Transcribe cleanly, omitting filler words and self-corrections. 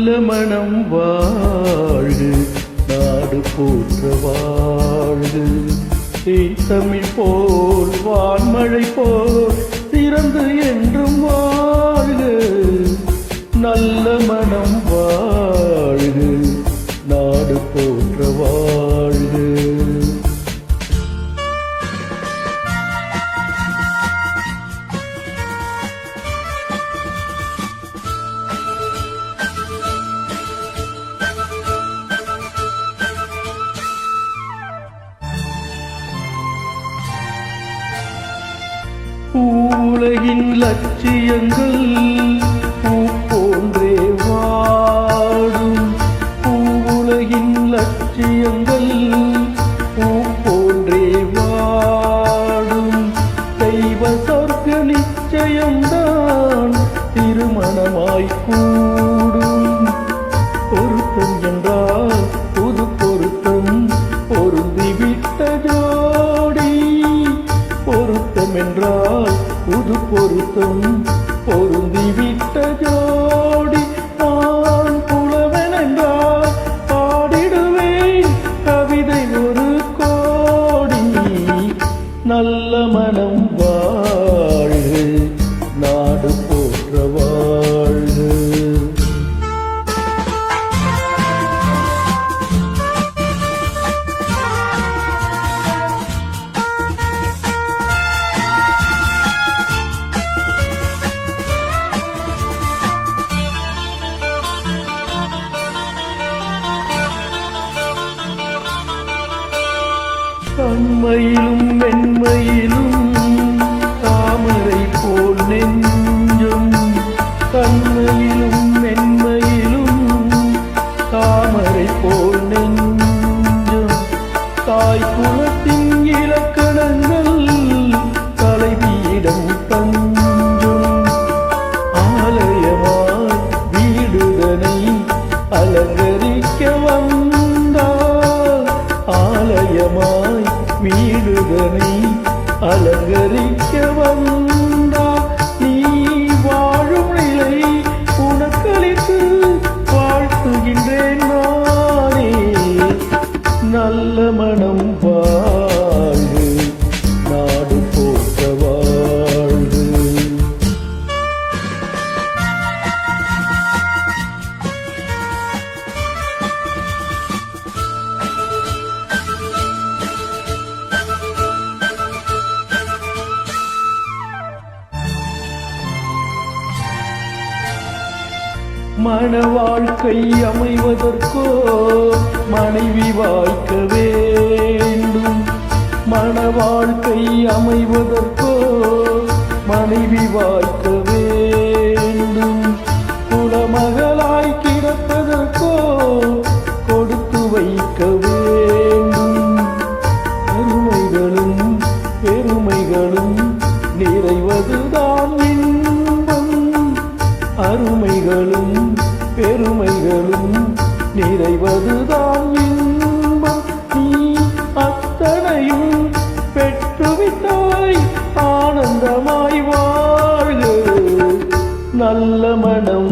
நல்ல மனம் வாழ்கு, நாடு போற்ற வாழ்கு. தமிழ் போல் வான்மழை போல் திறந்து என்றும் வாழ்கு. நல்ல மனம் வாழ்கு, நாடு போற்ற வாழ்கு. உலகின் லட்சியங்கள் பூ போன்றே வாடும். உலகின் லட்சியங்கள் பூ போன்றே வாடும். தெய்வ சொர்க்க நிச்சயம்தான் திருமணமாய் கூடும். பொருத்தம் என்றால் புது பொருத்தம் பொருந்திவிட்ட ஜோடி. பொருத்தம் என்றால் புது பொருத்தம் பொருந்திவிட்ட ஜோடி. நான் புலவன் என்றால் பாடிடுவேன் கவிதை ஒரு கோடி. நல்ல மனம் வாழ்கு, நாடு போற்ற வாழ்கு. தன்மையிலும் மென்மையிலும் தாமரை போல் நெஞ்சும். தன்மையிலும் மென்மையிலும் தாமரை போல் நெஞ்சும். தாய் குலத்தின் இலக்கணங்கள் தலைவியிடம் தஞ்சும். ஆலயமாய் வீடுதனை அலங்கரிக்க வந்தால். ஆலயமாய் வீடுதனை அலங்கரிக்க வந்தா. நீ வாழும் நிலை உனக்களித்து வாழ்த்துகின்றேன் நானே. நல்ல மனம் வாழ்கு, நாடு போற்ற வாழ்கு. மன வாழ்க்கை அமைவதற்கோ மனைவி வாய்க்க வேண்டும். மன வாழ்க்கை அமைவதற்கோ மனைவி வாய்க்க வேண்டும். குலமகளாய் கிடப்பதற்கோ கொடுத்து வைக்க வேண்டும். அருமைகளும் பெருமைகளும் நிறைவதுதான் இன்பம். அருமைகளும் பெருமைகளும் நிறைவதுதான் இன்பம். நீ அத்தனையும் பெற்றுவிட்டாய், ஆனந்தமாய் வாழ்க. நல்ல மனம்